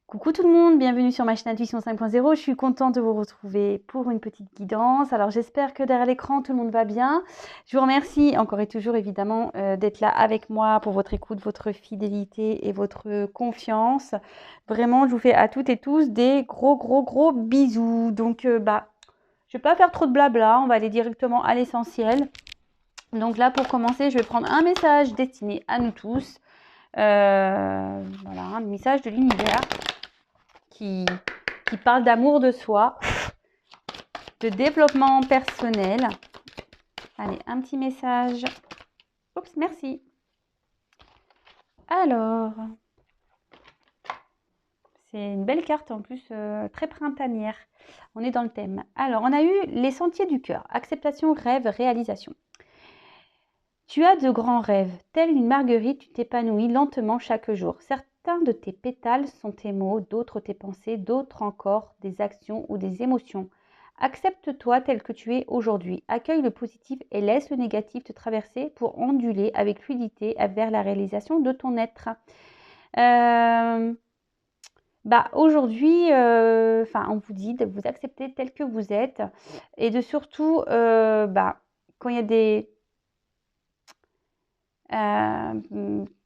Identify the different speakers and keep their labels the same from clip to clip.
Speaker 1: Coucou tout le monde, bienvenue sur ma chaîne Intuition 5.0. Je suis contente de vous retrouver pour une petite guidance. Alors j'espère que derrière l'écran tout le monde va bien. Je vous remercie encore et toujours évidemment d'être là avec moi pour votre écoute, votre fidélité et votre confiance. Vraiment, je vous fais à toutes et tous des gros bisous. Donc je vais pas faire trop de blabla, on va aller directement à l'essentiel. Donc là pour commencer, je vais prendre un message destiné à nous tous. Voilà, un message de l'univers qui parle d'amour de soi, de développement personnel. Allez, un petit message. Oups, merci. Alors, c'est une belle carte en plus, très printanière. On est dans le thème. Alors, on a eu les sentiers du cœur. Acceptation, rêve, réalisation. Tu as de grands rêves. Telle une marguerite, tu t'épanouis lentement chaque jour. Certains de tes pétales sont tes mots, d'autres tes pensées, d'autres encore des actions ou des émotions. Accepte-toi tel que tu es aujourd'hui. Accueille le positif et laisse le négatif te traverser pour onduler avec fluidité vers la réalisation de ton être. Aujourd'hui, on vous dit de vous accepter tel que vous êtes et de surtout, quand il y a des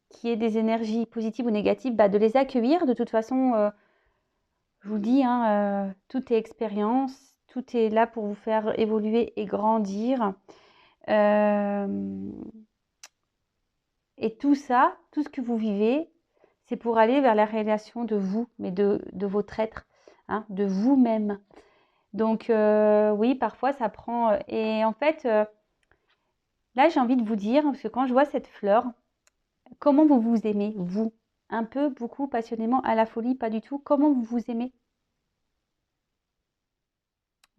Speaker 1: qui ait des énergies positives ou négatives, de les accueillir. De toute façon, je vous dis, tout est expérience, tout est là pour vous faire évoluer et grandir. Et tout ça, tout ce que vous vivez, c'est pour aller vers la réalisation de vous, mais de votre être, de vous-même. Donc oui, parfois ça prend... et en fait, là j'ai envie de vous dire, parce que quand je vois cette fleur, comment vous vous aimez, vous? Un peu, beaucoup, passionnément, à la folie, pas du tout. Comment vous vous aimez?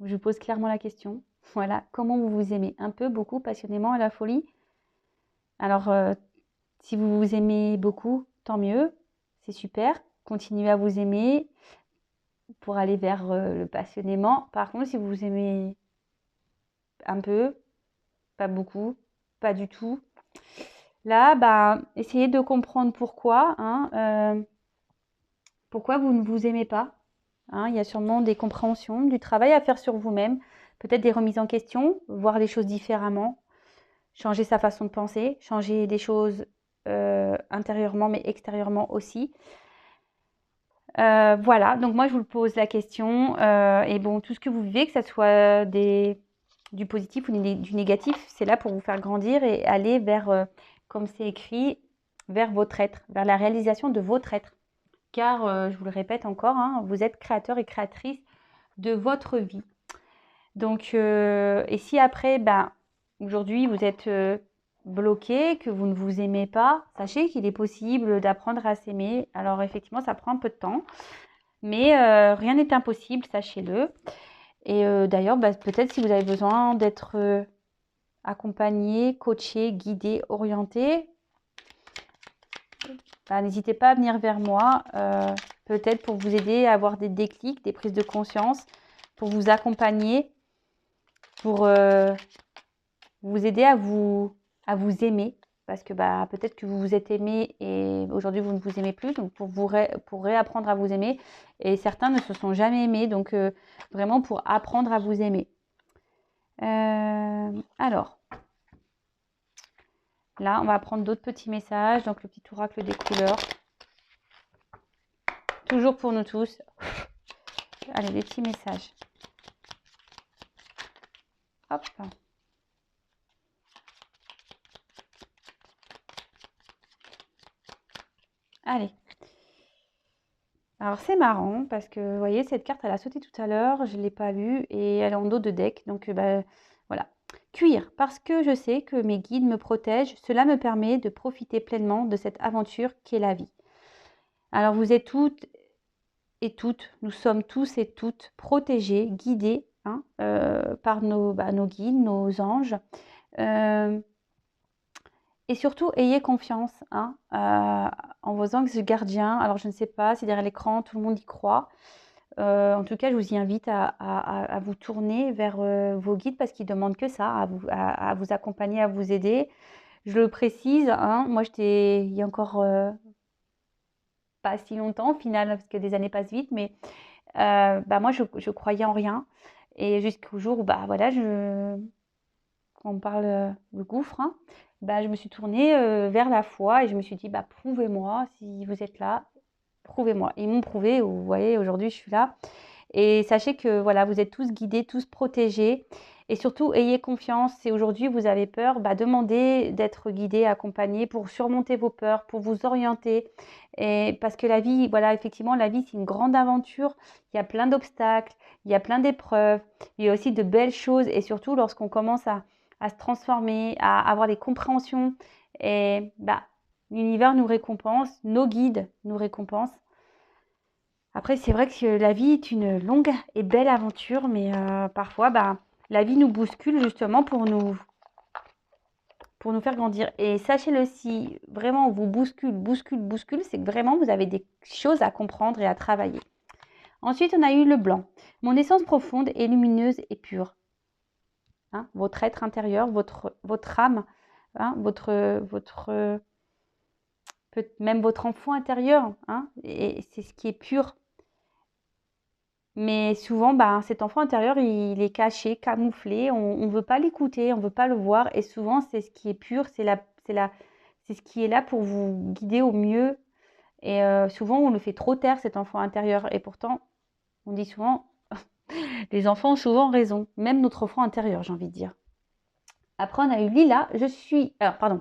Speaker 1: Je vous pose clairement la question. Voilà, comment vous vous aimez? Un peu, beaucoup, passionnément, à la folie? Alors, si vous vous aimez beaucoup, tant mieux, c'est super. Continuez à vous aimer pour aller vers le passionnément. Par contre, si vous vous aimez un peu, pas beaucoup, pas du tout, là, essayez de comprendre pourquoi, pourquoi vous ne vous aimez pas. Il y a sûrement des compréhensions, du travail à faire sur vous-même, peut-être des remises en question, voir les choses différemment, changer sa façon de penser, changer des choses intérieurement mais extérieurement aussi. Voilà, donc moi je vous pose la question, et bon, tout ce que vous vivez, que ce soit du positif ou du négatif, c'est là pour vous faire grandir et aller vers, comme c'est écrit, vers votre être, vers la réalisation de votre être. Car, je vous le répète encore, vous êtes créateur et créatrice de votre vie. Donc, et si après, aujourd'hui, vous êtes bloqué, que vous ne vous aimez pas, sachez qu'il est possible d'apprendre à s'aimer. Alors, effectivement, ça prend un peu de temps, mais rien n'est impossible, sachez-le. Et d'ailleurs, peut-être si vous avez besoin d'être accompagné, coaché, guidé, orienté, n'hésitez pas à venir vers moi, peut-être pour vous aider à avoir des déclics, des prises de conscience, pour vous accompagner, pour vous aider à vous aimer. Parce que peut-être que vous vous êtes aimé et aujourd'hui vous ne vous aimez plus, donc pour réapprendre à vous aimer. Et certains ne se sont jamais aimés, donc vraiment pour apprendre à vous aimer. Alors, là, on va prendre d'autres petits messages. Donc, le petit oracle des couleurs. Toujours pour nous tous. Allez, des petits messages. Hop. Allez. Alors, c'est marrant parce que, vous voyez, cette carte, elle a sauté tout à l'heure. Je ne l'ai pas lue et elle est en dos de deck. Donc, voilà. Cuire. Parce que je sais que mes guides me protègent, cela me permet de profiter pleinement de cette aventure qu'est la vie. Alors, vous êtes toutes et toutes, nous sommes tous et toutes protégés, guidés par nos guides, nos anges. Et surtout, ayez confiance en vos anges gardiens. Alors, je ne sais pas si derrière l'écran, tout le monde y croit. En tout cas, je vous y invite à vous tourner vers vos guides parce qu'ils ne demandent que ça, à vous accompagner, à vous aider. Je le précise, moi, il y a encore pas si longtemps au final, parce que des années passent vite, mais moi, je croyais en rien. Et jusqu'au jour où, voilà, quand on parle de gouffre, hein, je me suis tournée vers la foi et je me suis dit, prouvez-moi si vous êtes là, prouvez-moi. Ils m'ont prouvé, vous voyez, aujourd'hui, je suis là. Et sachez que voilà, vous êtes tous guidés, tous protégés. Et surtout, ayez confiance. Si aujourd'hui vous avez peur, demandez d'être guidé, accompagné pour surmonter vos peurs, pour vous orienter. Et parce que la vie, voilà, effectivement, la vie, c'est une grande aventure. Il y a plein d'obstacles, il y a plein d'épreuves, il y a aussi de belles choses. Et surtout, lorsqu'on commence à se transformer, à avoir des compréhensions, et l'univers nous récompense, nos guides nous récompensent. Après, c'est vrai que la vie est une longue et belle aventure, mais parfois, la vie nous bouscule justement pour nous faire grandir. Et sachez-le, si vraiment on vous bouscule, c'est que vraiment vous avez des choses à comprendre et à travailler. Ensuite, on a eu le blanc. Mon essence profonde est lumineuse et pure. Hein, votre être intérieur, votre âme, hein, même votre enfant intérieur, hein, et c'est ce qui est pur. Mais souvent, cet enfant intérieur, il est caché, camouflé, on ne veut pas l'écouter, on ne veut pas le voir. Et souvent, c'est ce qui est pur, c'est ce qui est là pour vous guider au mieux. Et souvent, on le fait trop taire, cet enfant intérieur. Et pourtant, on dit souvent, les enfants ont souvent raison, même notre enfant intérieur, j'ai envie de dire. Après, on a eu Lila, alors, pardon,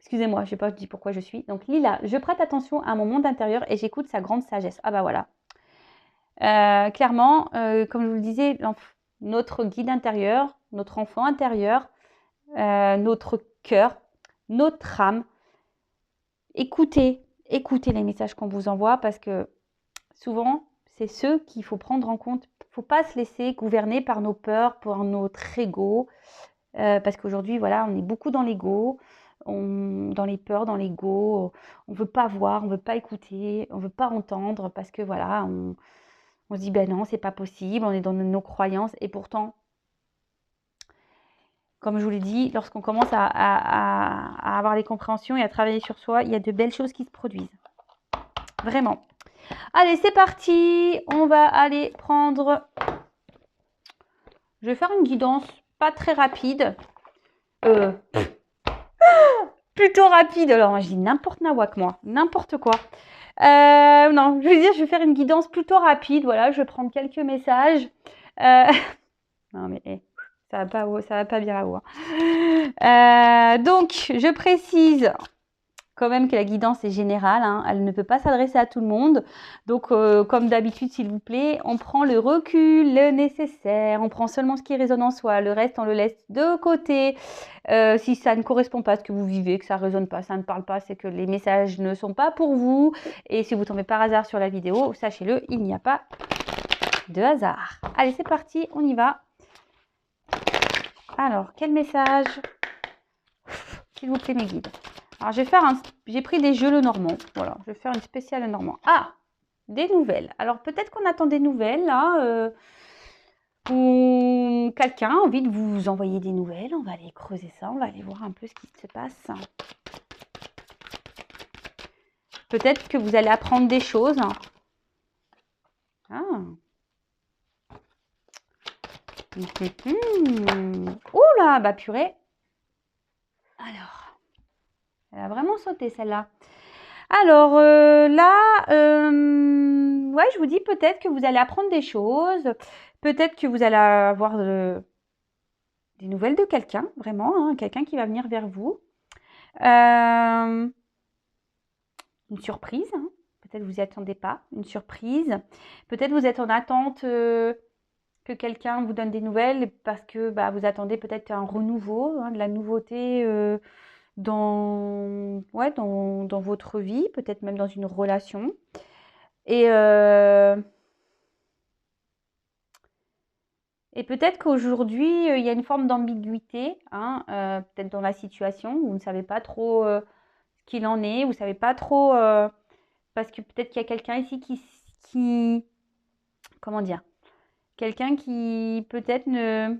Speaker 1: excusez-moi, je n'ai pas dit pourquoi je suis. Donc, Lila, je prête attention à mon monde intérieur et j'écoute sa grande sagesse. Ah voilà. Clairement, comme je vous le disais, notre guide intérieur, notre enfant intérieur, notre cœur, notre âme, écoutez les messages qu'on vous envoie parce que souvent, c'est ceux qu'il faut prendre en compte. Il ne faut pas se laisser gouverner par nos peurs, par notre ego, parce qu'aujourd'hui, voilà, on est beaucoup dans l'ego, dans les peurs, dans l'ego. On ne veut pas voir, on ne veut pas écouter, on ne veut pas entendre parce que voilà, on se dit, non, c'est pas possible, on est dans nos croyances. Et pourtant, comme je vous l'ai dit, lorsqu'on commence à avoir des compréhensions et à travailler sur soi, il y a de belles choses qui se produisent. Vraiment. Allez, c'est parti. On va aller prendre... Je vais faire une guidance pas très rapide. Plutôt rapide. Alors, je dis n'importe nawak, moi. N'importe quoi. Non, je veux dire, je vais faire une guidance plutôt rapide. Voilà, je vais prendre quelques messages. Non, mais ça va pas bien là-haut. Donc, je précise quand même que la guidance est générale. Hein, elle ne peut pas s'adresser à tout le monde. Donc, comme d'habitude, s'il vous plaît, on prend le recul, le nécessaire. On prend seulement ce qui résonne en soi. Le reste, on le laisse de côté. Si ça ne correspond pas à ce que vous vivez, que ça ne résonne pas, ça ne parle pas, c'est que les messages ne sont pas pour vous. Et si vous tombez par hasard sur la vidéo, sachez-le, il n'y a pas de hasard. Allez, c'est parti, on y va. Alors, quel message? S'il vous plaît, mes guides. Alors, j'ai pris des jeux le normand. Voilà, je vais faire une spéciale le normand. Ah, des nouvelles. Alors, peut-être qu'on attend des nouvelles, là. Ou quelqu'un a envie de vous envoyer des nouvelles. On va aller creuser ça. On va aller voir un peu ce qui se passe. Peut-être que vous allez apprendre des choses. Ah. Oula, purée. Alors, elle a vraiment sauté celle-là. Alors là, ouais, je vous dis peut-être que vous allez apprendre des choses. Peut-être que vous allez avoir des nouvelles de quelqu'un, vraiment, hein, quelqu'un qui va venir vers vous. Une surprise, hein. Peut-être vous n'y attendez pas, une surprise. Peut-être vous êtes en attente que quelqu'un vous donne des nouvelles parce que vous attendez peut-être un renouveau, hein, de la nouveauté dans votre vie, peut-être même dans une relation. Et peut-être qu'aujourd'hui, il y a une forme d'ambiguïté, hein, peut-être dans la situation, vous ne savez pas trop ce qu'il en est, vous ne savez pas trop, parce que peut-être qu'il y a quelqu'un ici qui comment dire, quelqu'un qui peut-être est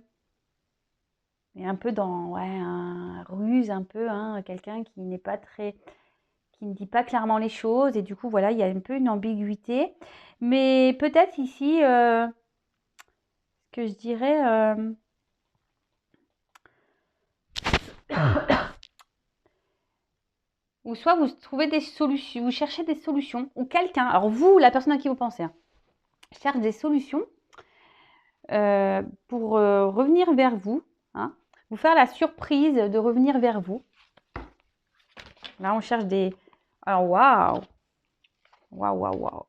Speaker 1: un peu dans un ruse, un peu, hein, quelqu'un qui n'est pas très, qui ne dit pas clairement les choses. Et du coup, voilà, il y a un peu une ambiguïté. Mais peut-être ici, ce que je dirais... ou soit vous trouvez des solutions, vous cherchez des solutions, ou quelqu'un, alors vous, la personne à qui vous pensez, hein, cherche des solutions pour revenir vers vous, hein, vous faire la surprise de revenir vers vous. Là, on cherche des... Alors, waouh.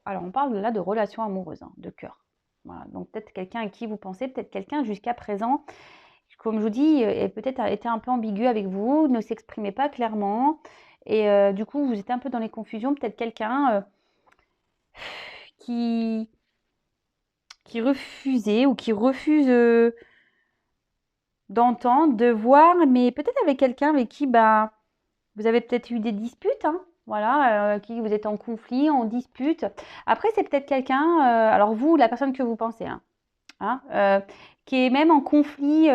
Speaker 1: Alors, on parle là de relations amoureuses, hein, de cœur. Voilà. Donc, peut-être quelqu'un à qui vous pensez, peut-être quelqu'un jusqu'à présent, comme je vous dis, est peut-être été un peu ambigu avec vous, ne s'exprimait pas clairement. Et du coup, vous êtes un peu dans les confusions. Peut-être quelqu'un qui refusait ou qui refuse d'entendre, de voir, mais peut-être avec quelqu'un avec qui bah, vous avez peut-être eu des disputes, hein, voilà, qui vous êtes en conflit, en dispute. Après, c'est peut-être quelqu'un, alors vous, la personne que vous pensez, qui est même en conflit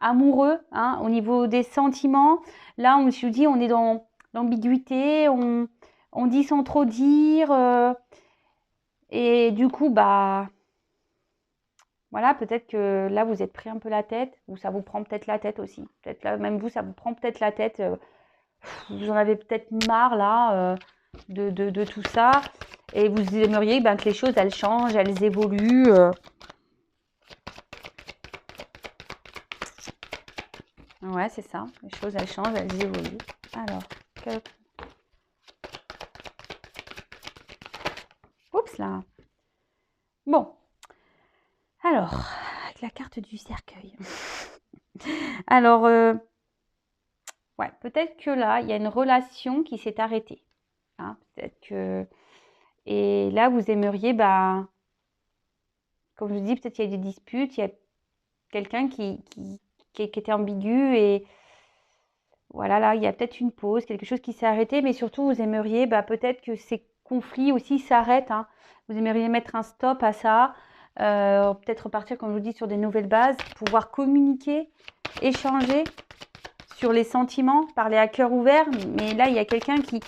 Speaker 1: amoureux, hein, au niveau des sentiments. Là, je vous dis, on est dans l'ambiguïté, on dit sans trop dire, et du coup, bah, voilà, peut-être que là, vous êtes pris un peu la tête, ou ça vous prend peut-être la tête aussi. Peut-être là, même vous, ça vous prend peut-être la tête. Vous en avez peut-être marre, là, de tout ça. Et vous aimeriez ben, que les choses, elles changent, elles évoluent. Ouais, c'est ça. Les choses, elles changent, elles évoluent. Alors, oups là. Bon. Alors, avec la carte du cercueil. Alors, ouais, peut-être que là, il y a une relation qui s'est arrêtée. Hein, peut-être que... Et là, vous aimeriez, bah, comme je vous dis, peut-être qu'il y a des disputes, il y a quelqu'un qui était ambigu et voilà, là, il y a peut-être une pause, quelque chose qui s'est arrêté, mais surtout, vous aimeriez bah, peut-être que ces conflits aussi s'arrêtent. Hein. Vous aimeriez mettre un stop à ça, peut-être repartir, comme je vous dis, sur des nouvelles bases, pouvoir communiquer, échanger sur les sentiments, parler à cœur ouvert. Mais là, il y a quelqu'un qui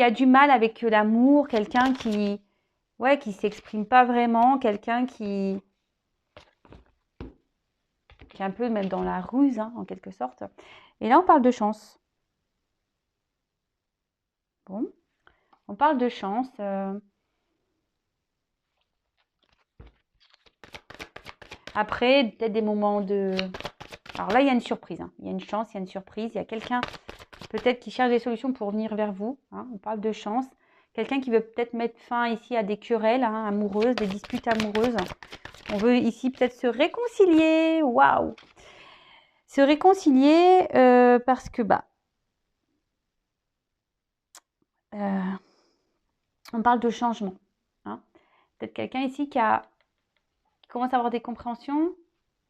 Speaker 1: a du mal avec l'amour, quelqu'un qui s'exprime pas vraiment, quelqu'un qui est un peu même dans la ruse, hein, en quelque sorte. Et là, on parle de chance. Bon, on parle de chance. Après, peut-être des moments de... Alors là, il y a une surprise. Hein. Il y a une chance, il y a une surprise. Il y a quelqu'un peut-être qui cherche des solutions pour venir vers vous. Hein. On parle de chance. Quelqu'un qui veut peut-être mettre fin ici à des querelles hein, amoureuses, des disputes amoureuses. On veut ici peut-être se réconcilier. Waouh! Se réconcilier parce que, bah, on parle de changement. Hein. Peut-être quelqu'un ici qui commence à avoir des compréhensions.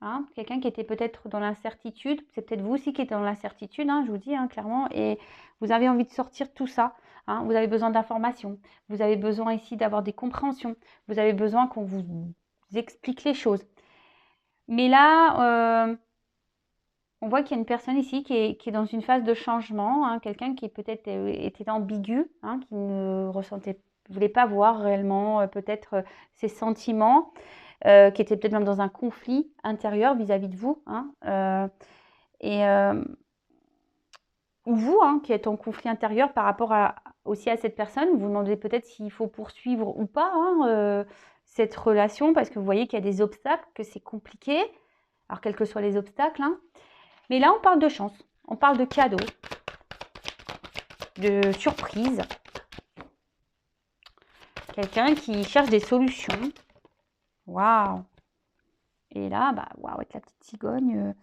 Speaker 1: Hein, quelqu'un qui était peut-être dans l'incertitude. C'est peut-être vous aussi qui êtes dans l'incertitude, hein, je vous dis hein, clairement. Et vous avez envie de sortir tout ça. Hein, vous avez besoin d'informations. Vous avez besoin ici d'avoir des compréhensions. Vous avez besoin qu'on vous explique les choses. Mais là, on voit qu'il y a une personne ici qui est dans une phase de changement, hein, quelqu'un qui peut-être était ambigu, hein, qui ne voulait pas voir réellement peut-être ses sentiments, qui était peut-être même dans un conflit intérieur vis-à-vis de vous. Hein, ou vous, hein, qui êtes en conflit intérieur par rapport aussi à cette personne, vous vous demandez peut-être s'il faut poursuivre ou pas hein, cette relation, parce que vous voyez qu'il y a des obstacles, que c'est compliqué, alors quels que soient les obstacles, hein. Mais là, on parle de chance, on parle de cadeaux, de surprises. Quelqu'un qui cherche des solutions. Waouh! Et là, bah, waouh, avec la petite cigogne,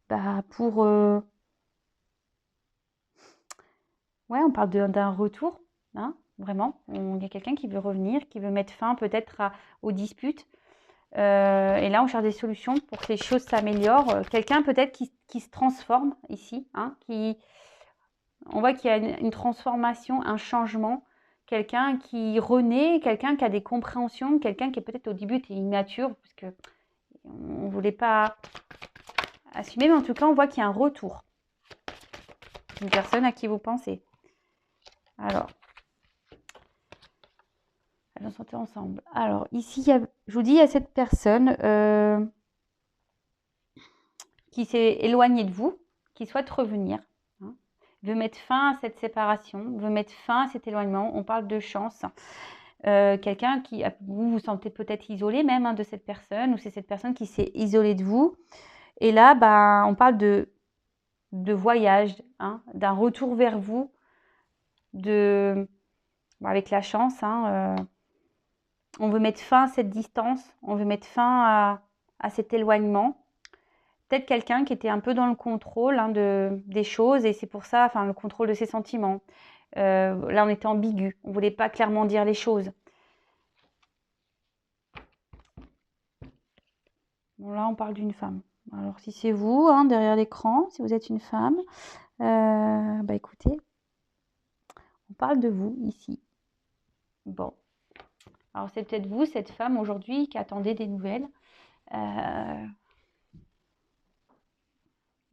Speaker 1: bah, pour... Ouais, on parle d'un retour, hein, vraiment. Il y a quelqu'un qui veut revenir, qui veut mettre fin peut-être aux disputes. Et là, on cherche des solutions pour que les choses s'améliorent. Quelqu'un peut-être qui se transforme ici, hein, on voit qu'il y a une transformation, un changement. Quelqu'un qui renaît, quelqu'un qui a des compréhensions, quelqu'un qui est peut-être au début était immature, parce que on ne voulait pas assumer, mais en tout cas, on voit qu'il y a un retour. une personne à qui vous pensez. Alors, allons santé ensemble. Alors, ici, je vous dis, il y a cette personne qui s'est éloignée de vous, qui souhaite revenir, hein, veut mettre fin à cette séparation, veut mettre fin à cet éloignement. On parle de chance. Quelqu'un qui, vous vous sentez peut-être isolé même, hein, de cette personne, ou c'est cette personne qui s'est isolée de vous. Et là, bah, on parle de voyage, hein, d'un retour vers vous, avec la chance. Hein, on veut mettre fin à cette distance, on veut mettre fin à cet éloignement. Peut-être quelqu'un qui était un peu dans le contrôle, hein, des choses, et c'est pour ça, enfin, le contrôle de ses sentiments. Là, on était ambigu, on ne voulait pas clairement dire les choses. Bon, là, on parle d'une femme. Alors, si c'est vous, hein, derrière l'écran, si vous êtes une femme, bah écoutez, on parle de vous ici. Bon. Alors, c'est peut-être vous, cette femme, aujourd'hui, qui attendait des nouvelles.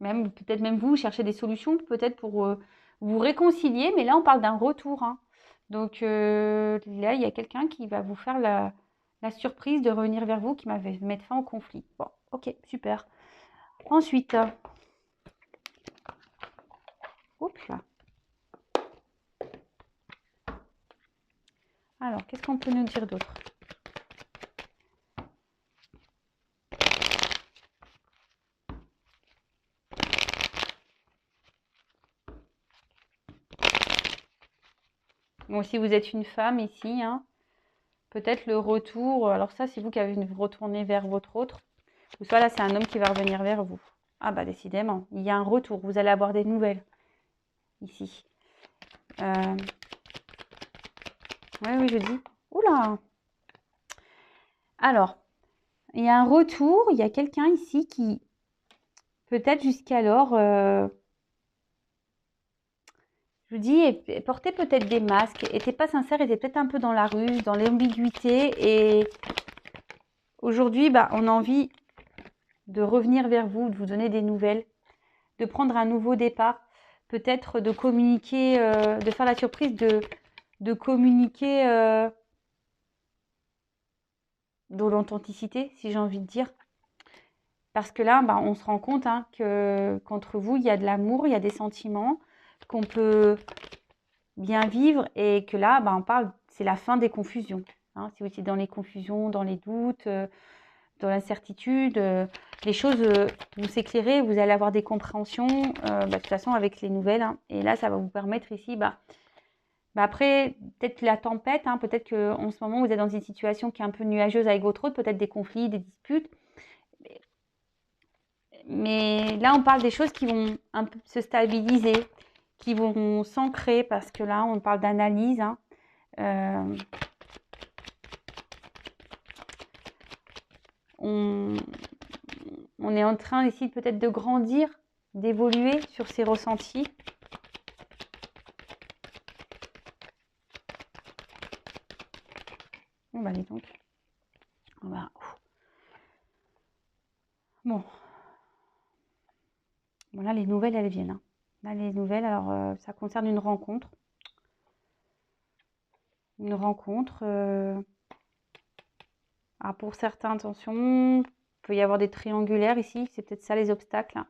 Speaker 1: Peut-être même vous cherchez des solutions, peut-être pour vous réconcilier, mais là, on parle d'un retour. Hein. Donc, là, il y a quelqu'un qui va vous faire la surprise de revenir vers vous, qui va mettre fin au conflit. Bon, ok, super. Ensuite, oups là. Alors, qu'est-ce qu'on peut nous dire d'autre? Bon, si vous êtes une femme ici, hein, peut-être le retour. Alors ça, c'est vous qui avez retourné vers votre autre. Ou soit là, c'est un homme qui va revenir vers vous. Ah bah décidément, il y a un retour. Vous allez avoir des nouvelles ici. Oui, je dis. Oula. Alors, il y a un retour. Il y a quelqu'un ici qui, peut-être jusqu'alors, je vous dis, portait peut-être des masques, était pas sincère, était peut-être un peu dans la ruse, dans l'ambiguïté. Et aujourd'hui, bah, on a envie de revenir vers vous, de vous donner des nouvelles, de prendre un nouveau départ, peut-être de communiquer, de faire la surprise de communiquer de l'authenticité, si j'ai envie de dire. Parce que là, bah, on se rend compte, hein, qu'entre vous, il y a de l'amour, il y a des sentiments, qu'on peut bien vivre, et que là, bah, on parle, c'est la fin des confusions. Hein. Si vous étiez dans les confusions, dans les doutes, dans l'incertitude, les choses vont s'éclairer, vous allez avoir des compréhensions, de toute façon avec les nouvelles. Hein. Et là, ça va vous permettre ici, après, peut-être la tempête, hein, peut-être qu'en ce moment, vous êtes dans une situation qui est un peu nuageuse avec votre autre, peut-être des conflits, des disputes. Mais là, on parle des choses qui vont un peu se stabiliser, qui vont s'ancrer, parce que là, on parle d'analyse. Hein. On est en train ici peut-être de grandir, d'évoluer sur ces ressentis. Bon, bah, dis donc. Bon. Bon, là, les nouvelles, elles viennent. Hein. Là, les nouvelles, alors, ça concerne une rencontre. Une rencontre. Alors, pour certaines, attention, il peut y avoir des triangulaires ici. C'est peut-être ça, les obstacles. Hein.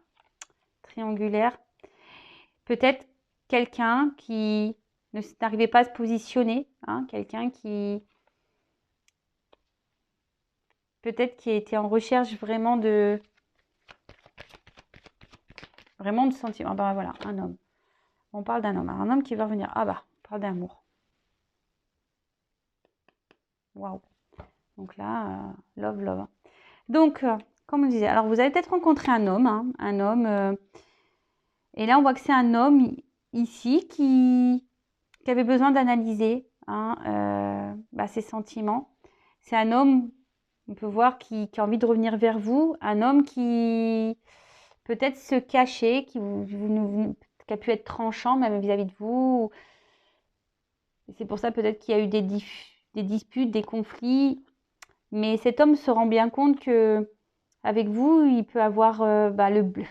Speaker 1: Triangulaires. Peut-être quelqu'un qui n'arrivait pas à se positionner. Hein, quelqu'un qui... Peut-être qui était en recherche vraiment de sentiments. Ah bah voilà, un homme. On parle d'un homme. Un homme qui va revenir. Ah bah, on parle d'amour. Waouh. Donc là, love. Donc, comme on disait, alors vous avez peut-être rencontré un homme. Hein, un homme. Et là, on voit que c'est un homme ici qui avait besoin d'analyser, hein, ses sentiments. C'est un homme, on peut voir, qui a envie de revenir vers vous. Un homme qui peut-être se cachait, qui a pu être tranchant même vis-à-vis de vous. C'est pour ça peut-être qu'il y a eu des disputes, des conflits. Mais cet homme se rend bien compte que avec vous, il peut avoir le blé,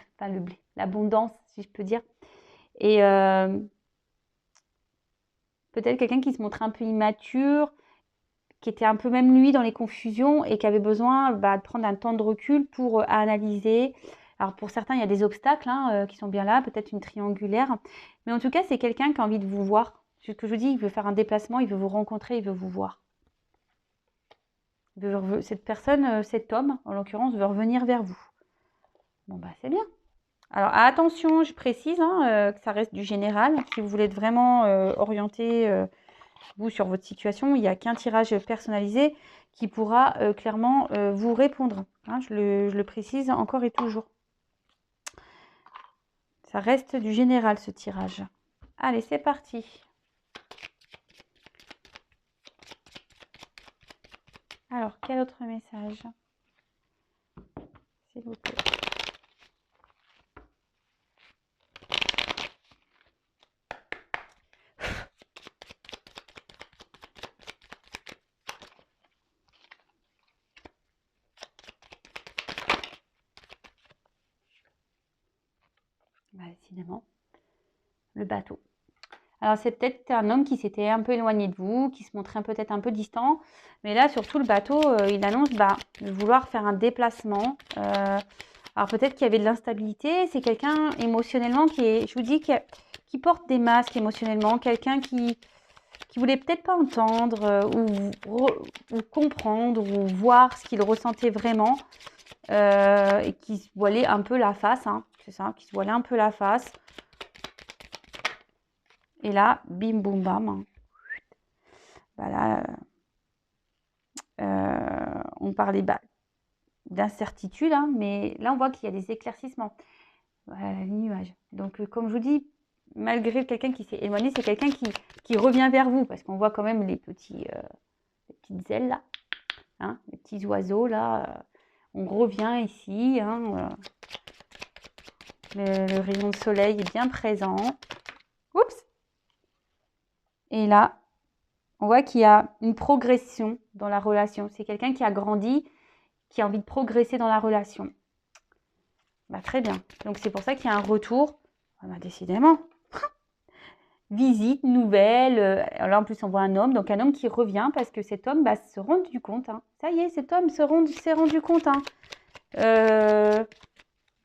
Speaker 1: l'abondance, si je peux dire. Et peut-être quelqu'un qui se montrait un peu immature, qui était un peu même lui dans les confusions et qui avait besoin de prendre un temps de recul pour analyser. Alors pour certains, il y a des obstacles qui sont bien là, peut-être une triangulaire. Mais en tout cas, c'est quelqu'un qui a envie de vous voir. Ce que je vous dis, il veut faire un déplacement, il veut vous rencontrer, il veut vous voir. Cette personne, cet homme, en l'occurrence, veut revenir vers vous. Bon, bah c'est bien. Alors attention, je précise que ça reste du général. Si vous voulez être vraiment orienté, vous, sur votre situation, il n'y a qu'un tirage personnalisé qui pourra clairement vous répondre. Je le précise encore et toujours. Ça reste du général, ce tirage. Allez, c'est parti. Alors, quel autre message, s'il vous plaît? Bah, décidément, le bateau. Alors, c'est peut-être un homme qui s'était un peu éloigné de vous, qui se montrait peut-être un peu distant. Mais là, surtout, le bateau, il annonce de vouloir faire un déplacement. Alors, peut-être qu'il y avait de l'instabilité. C'est quelqu'un émotionnellement je vous dis, qui porte des masques émotionnellement. Quelqu'un qui voulait peut-être pas entendre ou comprendre ou voir ce qu'il ressentait vraiment. Et qui se voilait un peu la face. C'est ça, qui se voilait un peu la face. Et là, bim, boum, bam. Là, on parlait d'incertitude, mais là, on voit qu'il y a des éclaircissements. Voilà, les nuages. Donc, comme je vous dis, malgré quelqu'un qui s'est éloigné, c'est quelqu'un qui revient vers vous, parce qu'on voit quand même les petites ailes là, les petits oiseaux là. On revient ici. Le rayon de soleil est bien présent. Oups! Et là, on voit qu'il y a une progression dans la relation. C'est quelqu'un qui a grandi, qui a envie de progresser dans la relation. Très bien. Donc, c'est pour ça qu'il y a un retour. Décidément. Visite, nouvelle. Là, en plus, on voit un homme. Donc, un homme qui revient parce que cet homme se rend du compte. Ça y est, cet homme s'est rendu compte.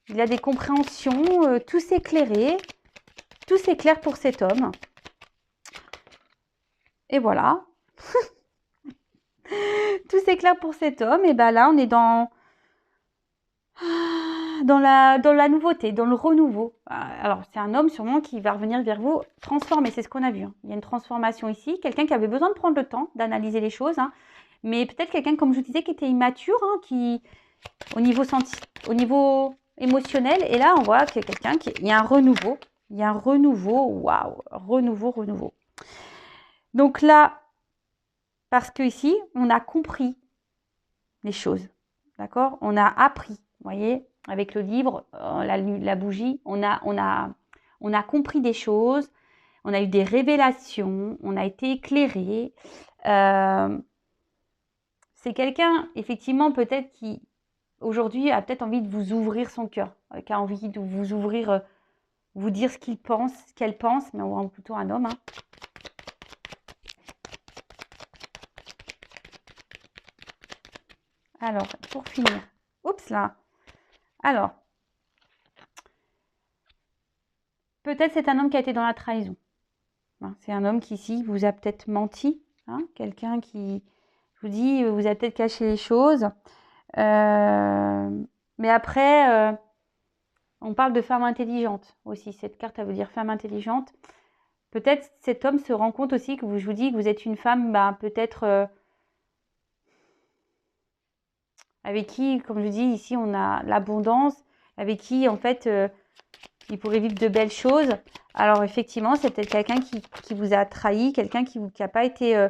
Speaker 1: Il a des compréhensions. Tout s'est éclairé. Tout s'éclaire pour cet homme. Et voilà. Tout s'éclaire pour cet homme. Et là, on est dans la nouveauté, dans le renouveau. Alors, c'est un homme sûrement qui va revenir vers vous transformé, c'est ce qu'on a vu. Il y a une transformation ici. Quelqu'un qui avait besoin de prendre le temps d'analyser les choses. Mais peut-être quelqu'un, comme je vous disais, qui était immature, qui, au niveau émotionnel. Et là, on voit qu'il y a quelqu'un il y a un renouveau. Il y a un renouveau. Waouh! Renouveau. Donc là, parce que ici, on a compris les choses. D'accord? On a appris. Vous voyez, avec le livre, la bougie, on a compris des choses, on a eu des révélations, on a été éclairé. C'est quelqu'un, effectivement, peut-être qui, aujourd'hui, a peut-être envie de vous ouvrir son cœur, qui a envie de vous ouvrir, vous dire ce qu'il pense, ce qu'elle pense, mais on voit plutôt un homme. Alors, pour finir, oups là. Alors, peut-être c'est un homme qui a été dans la trahison. C'est un homme qui, ici, vous a peut-être menti. Quelqu'un qui, je vous dis, vous a peut-être caché les choses. Mais après, on parle de femme intelligente aussi. Cette carte, elle veut dire femme intelligente. Peut-être cet homme se rend compte aussi que je vous dis que vous êtes une femme, peut-être avec qui, comme je dis, ici, on a l'abondance, avec qui, en fait, il pourrait vivre de belles choses. Alors, effectivement, c'est peut-être quelqu'un qui vous a trahi, quelqu'un qui n'a pas été,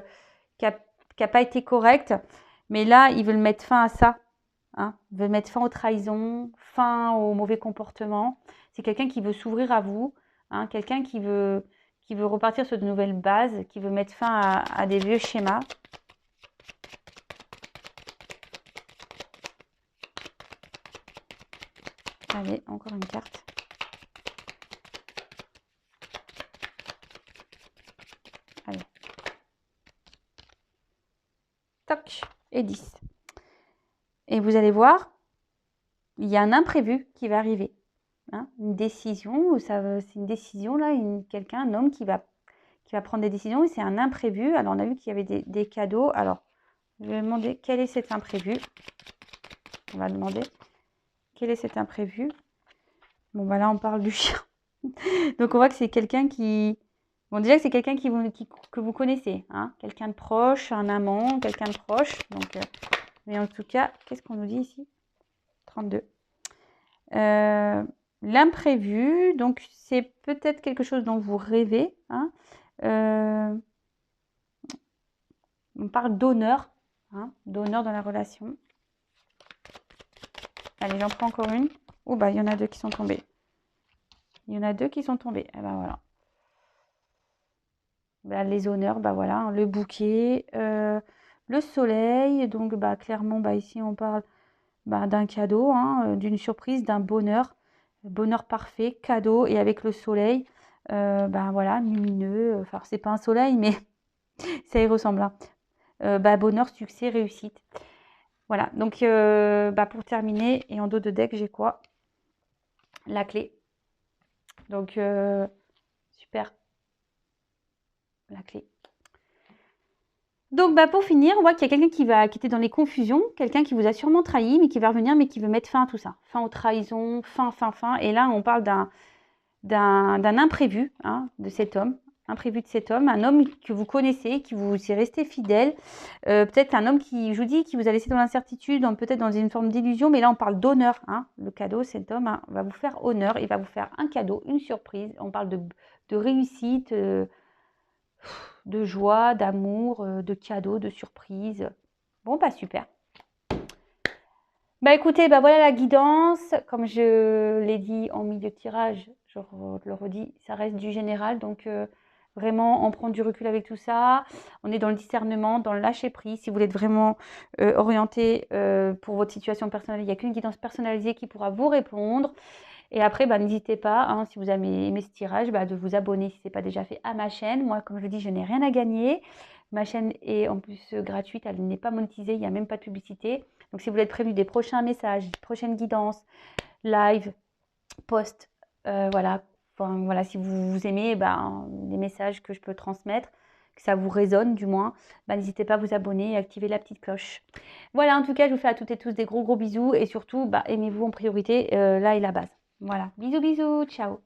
Speaker 1: pas été correct. Mais là, il veut mettre fin à ça. Il veut mettre fin aux trahisons, fin au mauvais comportement. C'est quelqu'un qui veut s'ouvrir à vous, quelqu'un qui veut repartir sur de nouvelles bases, qui veut mettre fin à des vieux schémas. Allez, encore une carte. toc, et 10. Et vous allez voir, il y a un imprévu qui va arriver. Hein, une décision, c'est une décision là, quelqu'un, un homme qui va prendre des décisions et c'est un imprévu. Alors on a vu qu'il y avait des cadeaux. Alors je vais demander quel est cet imprévu. On va demander quel est cet imprévu. Bon bah là on parle du chien. Donc on voit que c'est quelqu'un qui... Bon déjà que c'est quelqu'un que vous connaissez. Hein, quelqu'un de proche, un amant, quelqu'un de proche. Donc, mais en tout cas, qu'est-ce qu'on nous dit ici? 32. L'imprévu, donc c'est peut-être quelque chose dont vous rêvez. Hein. On parle d'honneur, hein, d'honneur dans la relation. Allez, j'en prends encore une. Oh bah il y en a 2 qui sont tombés. Il y en a 2 qui sont tombés. Et ben voilà. Bah, les honneurs, bah voilà, hein, le bouquet, le soleil. Donc bah clairement, bah ici on parle d'un cadeau, hein, d'une surprise, d'un bonheur. Bonheur parfait, cadeau et avec le soleil, voilà, lumineux. Enfin, c'est pas un soleil, mais ça y ressemble. Hein. Bonheur, succès, réussite. Voilà, donc pour terminer, et en dos de deck, j'ai quoi? La clé. Donc, super. La clé. Donc, pour finir, on voit qu'il y a quelqu'un qui était dans les confusions, quelqu'un qui vous a sûrement trahi, mais qui va revenir, mais qui veut mettre fin à tout ça. Fin aux trahisons, fin. Et là, on parle d'un imprévu, hein, de cet homme. Imprévu de cet homme, un homme que vous connaissez, qui vous est resté fidèle, peut-être un homme qui, je vous dis, qui vous a laissé dans l'incertitude, peut-être dans une forme d'illusion, mais là on parle d'honneur. Hein. Le cadeau, cet homme va vous faire honneur, il va vous faire un cadeau, une surprise. On parle de réussite, de joie, d'amour, de cadeau, de surprise. Bon, super. Écoutez, voilà la guidance. Comme je l'ai dit en milieu de tirage, je le redis, ça reste du général. Donc, vraiment, on prend du recul avec tout ça. On est dans le discernement, dans le lâcher-prise. Si vous voulez être vraiment orienté pour votre situation personnelle, il n'y a qu'une guidance personnalisée qui pourra vous répondre. Et après, n'hésitez pas, hein, si vous avez aimé ce tirage, de vous abonner si ce n'est pas déjà fait à ma chaîne. Moi, comme je vous dis, je n'ai rien à gagner. Ma chaîne est en plus gratuite, elle n'est pas monétisée, il n'y a même pas de publicité. Donc, si vous voulez être prévenu des prochains messages, des prochaines guidances, live, post, voilà. Enfin, voilà, si vous aimez les messages que je peux transmettre, que ça vous résonne du moins, n'hésitez pas à vous abonner et activer la petite cloche. Voilà, en tout cas, je vous fais à toutes et tous des gros bisous et surtout, aimez-vous en priorité, là est la base. Voilà, bisous, ciao.